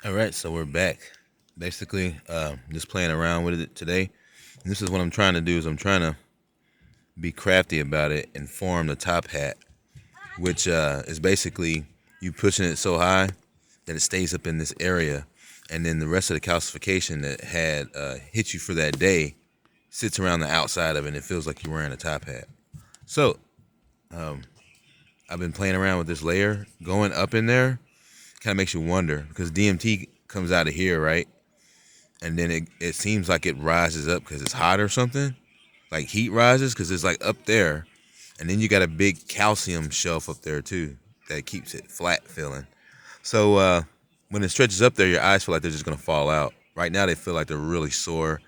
All right, so we're back. Basically, just playing around with it today. And this is what I'm trying to do is I'm trying to be crafty about it and form the top hat, which is basically you pushing it so high that it stays up in this area, and then the rest of the calcification that had hit you for that day sits around the outside of it, and it feels like you're wearing a top hat. So I've been playing around with this layer, going up in there, kind of makes you wonder because DMT comes out of here, right? And then it seems like it rises up because it's hot or something. Like heat rises because it's like up there. And then you got a big calcium shelf up there too that keeps it flat feeling. So when it stretches up there, your eyes feel like they're just going to fall out. Right now they feel like they're really sore.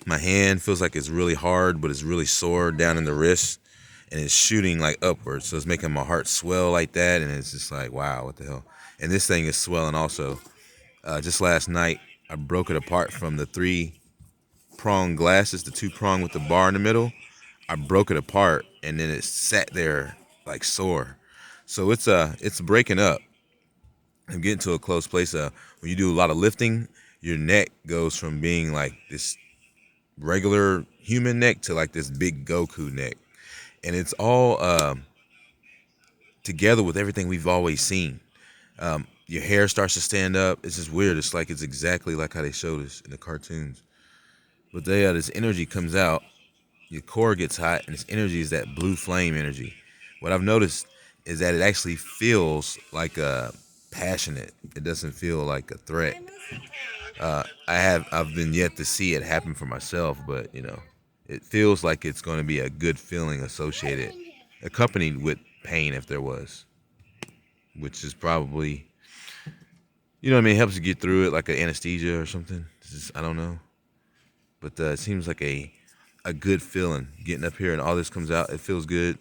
My hand feels like it's really hard, but it's really sore down in the wrist. And it's shooting like upwards. So it's making my heart swell like that. And it's just like, wow, what the hell? And this thing is swelling also. Just last night, I broke it apart from the three prong glasses, the two prong with the bar in the middle. I broke it apart and then it sat there like sore. So it's breaking up. I'm getting to a close place. When you do a lot of lifting, your neck goes from being like this regular human neck to like this big Goku neck, and it's all together with everything we've always seen. Your hair starts to stand up. It's just weird. It's like it's exactly like how they showed us in the cartoons. But this energy comes out, your core gets hot, and this energy is that blue flame energy. What I've noticed is that it actually feels like a passionate. It doesn't feel like a threat. I've been yet to see it happen for myself, but it feels like it's going to be a good feeling associated, accompanied with pain if there was, which is probably, what I mean, it helps you get through it like an anesthesia or something. I don't know, but it seems like a good feeling getting up here and all this comes out. It feels good.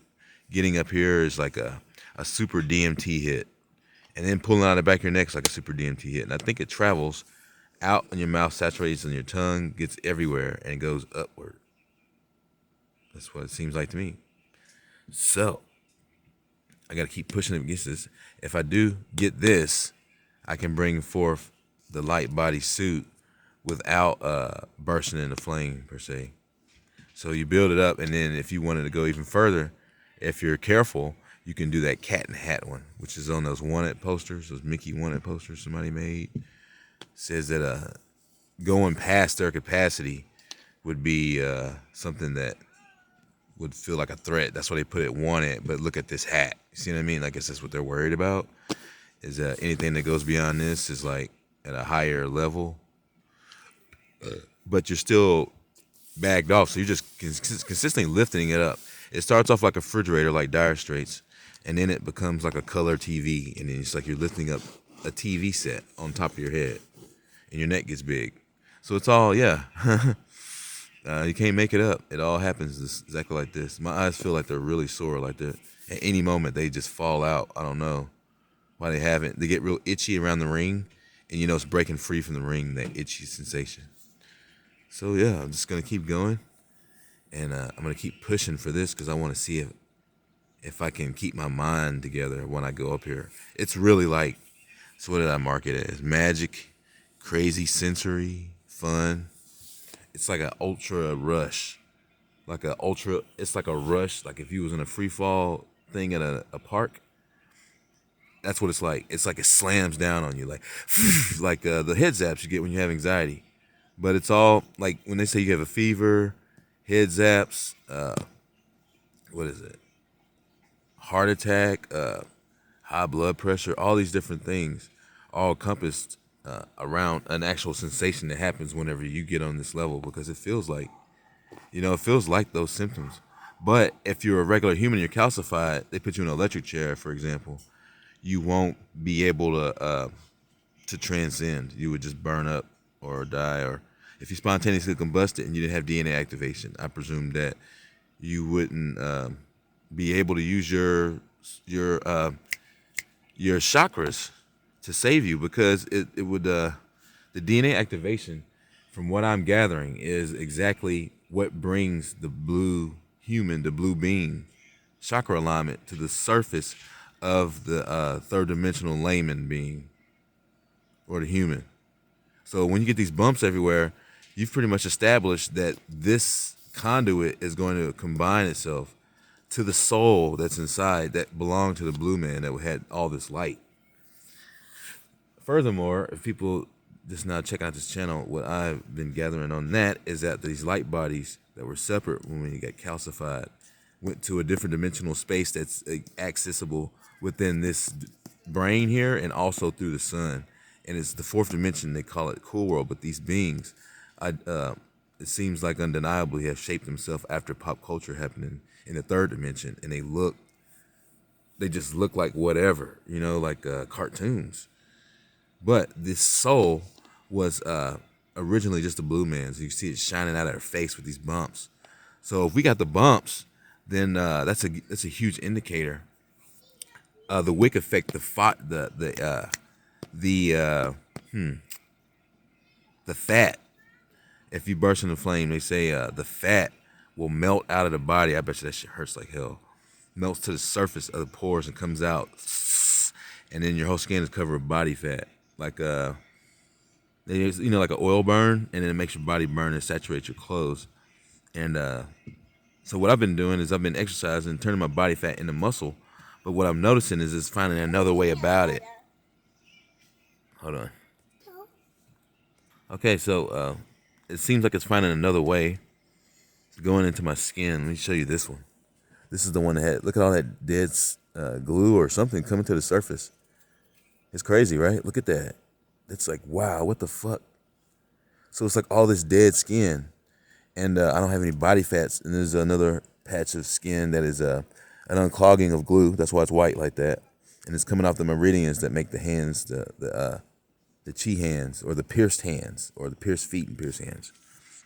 Getting up here is like a super DMT hit, and then pulling out the back of your neck is like a super DMT hit. And I think it travels out in your mouth, saturates in your tongue, gets everywhere, and it goes upward. That's what it seems like to me. So I got to keep pushing it against this. If I do get this, I can bring forth the light body suit without bursting into flame per se. So you build it up, and then if you wanted to go even further, if you're careful, you can do that cat and hat one, which is on those wanted posters, those Mickey wanted posters somebody made. Says that going past their capacity would be something that would feel like a threat. That's why they put it wanted. But look at this hat. You see what I mean? Like, I guess that's what they're worried about. Is that anything that goes beyond this is like at a higher level, but you're still bagged off. So you're just consistently lifting it up. It starts off like a refrigerator, like Dire Straits, and then it becomes like a color TV, and then it's like you're lifting up a TV set on top of your head, and your neck gets big. So it's all, yeah. You can't make it up. It all happens exactly like this. My eyes feel like they're really sore, like that. At any moment they just fall out. I don't know why they haven't. They get real itchy around the ring, and it's breaking free from the ring, that itchy sensation. So yeah, I'm just gonna keep going, and I'm gonna keep pushing for this because I want to see if I can keep my mind together when I go up here. It's really like, so what did I mark it as? Magic, crazy, sensory, fun. It's like an ultra rush, it's like a rush. Like if you was in a free fall thing at a park, that's what it's like. It's like it slams down on you, like, like the head zaps you get when you have anxiety. But it's all like when they say you have a fever, head zaps, what is it? Heart attack, high blood pressure, all these different things, all encompassed around an actual sensation that happens whenever you get on this level, because it feels like, it feels like those symptoms. But if you're a regular human, you're calcified, they put you in an electric chair, for example, you won't be able to transcend. You would just burn up or die. Or if you spontaneously combusted and you didn't have DNA activation, I presume that you wouldn't be able to use your uh, your chakras to save you, because it would the DNA activation, from what I'm gathering, is exactly what brings the blue human, the blue being, chakra alignment to the surface of the third dimensional layman being. or the human. So when you get these bumps everywhere, you've pretty much established that this conduit is going to combine itself to the soul that's inside that belonged to the blue man that had all this light. Furthermore, if people just now check out this channel, what I've been gathering on that is that these light bodies that were separate when we got calcified went to a different dimensional space that's accessible within this brain here and also through the sun. And it's the fourth dimension. They call it cool world. But these beings, it seems like undeniably have shaped themselves after pop culture happening in the third dimension. And they just look like whatever, you know, like cartoons. But this soul was originally just a blue man's. You see it shining out of her face with these bumps. So if we got the bumps, then that's a huge indicator. The wick effect, the fat. If you burst in the flame, they say the fat will melt out of the body. I bet you that shit hurts like hell. Melts to the surface of the pores and comes out, and then your whole skin is covered with body fat, like like an oil burn, and then it makes your body burn and saturate your clothes. And so what I've been doing is I've been exercising, turning my body fat into muscle. But what I'm noticing is it's finding another way about it. Hold on. Okay, so it seems like it's finding another way. It's going into my skin. Let me show you this one. This is the one that had, look at all that dead glue or something coming to the surface. It's crazy, right? Look at that. It's like, wow, what the fuck? So it's like all this dead skin. And I don't have any body fats. And there's another patch of skin that is an unclogging of glue. That's why it's white like that. And it's coming off the meridians that make the hands, the chi hands, or the pierced hands, or the pierced feet and pierced hands,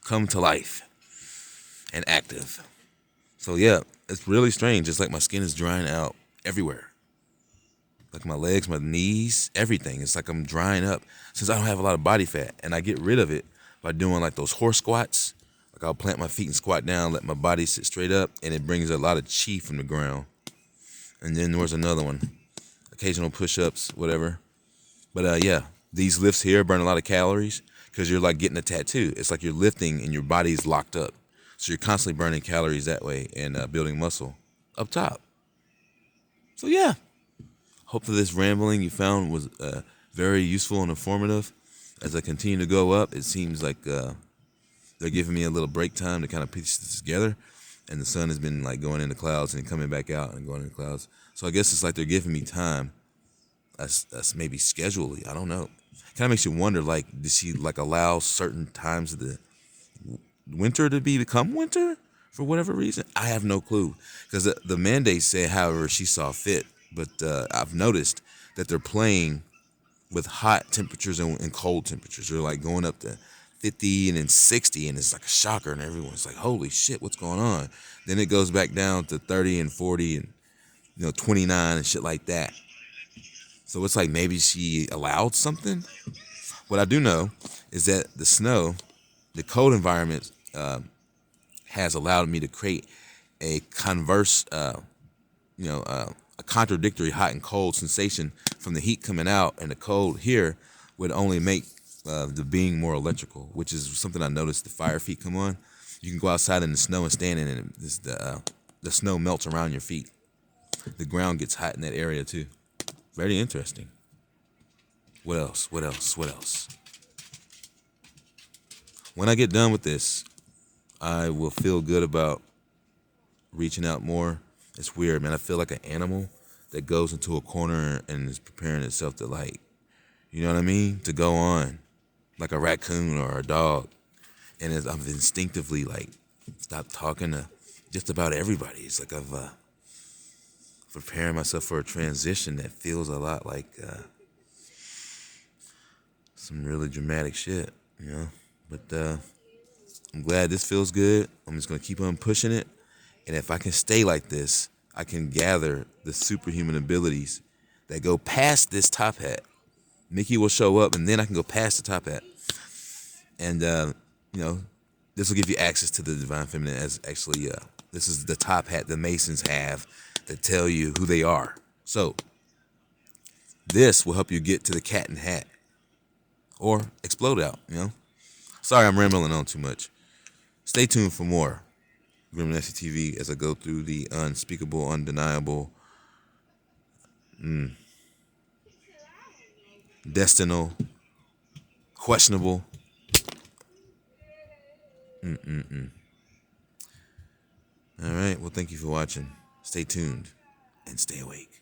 come to life and active. So yeah, it's really strange. It's like my skin is drying out everywhere. Like my legs, my knees, everything. It's like I'm drying up since I don't have a lot of body fat. And I get rid of it by doing like those horse squats. Like I'll plant my feet and squat down, let my body sit straight up, and it brings a lot of chi from the ground. And then there's another one. Occasional push-ups, whatever. But yeah, these lifts here burn a lot of calories because you're like getting a tattoo. It's like you're lifting and your body's locked up. So you're constantly burning calories that way and building muscle up top. So yeah, hope that this rambling you found was very useful and informative. As I continue to go up, it seems like they're giving me a little break time to kind of piece this together. And the sun has been like going in the clouds and coming back out and going in the clouds. So I guess it's like they're giving me time. That's maybe schedulely. I don't know. Kind of makes you wonder, like, did she like allow certain times of the winter to become winter for whatever reason? I have no clue. Because the mandate said however she saw fit. But I've noticed that they're playing with hot temperatures and cold temperatures. They're like going up to 50 and then 60, and it's like a shocker, and everyone's like, holy shit, what's going on? Then it goes back down to 30 and 40 and 29 and shit like that. So it's like maybe she allowed something. What I do know is that the snow, the cold environment, has allowed me to create a converse, a contradictory hot and cold sensation from the heat coming out, and the cold here would only make the being more electrical, which is something I noticed. The fire feet come on. You can go outside in the snow and stand in it, and the snow melts around your feet. The ground gets hot in that area too. Very interesting. What else? When I get done with this, I will feel good about reaching out more. It's weird, man. I feel like an animal that goes into a corner and is preparing itself to, like, you know what I mean? To go on, like a raccoon or a dog. And as I've instinctively, like, stopped talking to just about everybody. It's like I've preparing myself for a transition that feels a lot like some really dramatic shit, But I'm glad this feels good. I'm just going to keep on pushing it. And if I can stay like this, I can gather the superhuman abilities that go past this top hat. Mickey will show up, and then I can go past the top hat. And, this will give you access to the divine feminine as actually, this is the top hat the Masons have that tell you who they are. So this will help you get to the cat and hat. or explode out, you know? Sorry, I'm rambling on too much. Stay tuned for more Grimnasty TV as I go through the unspeakable, undeniable, destinal, questionable. All right, well, thank you for watching. Stay tuned and stay awake.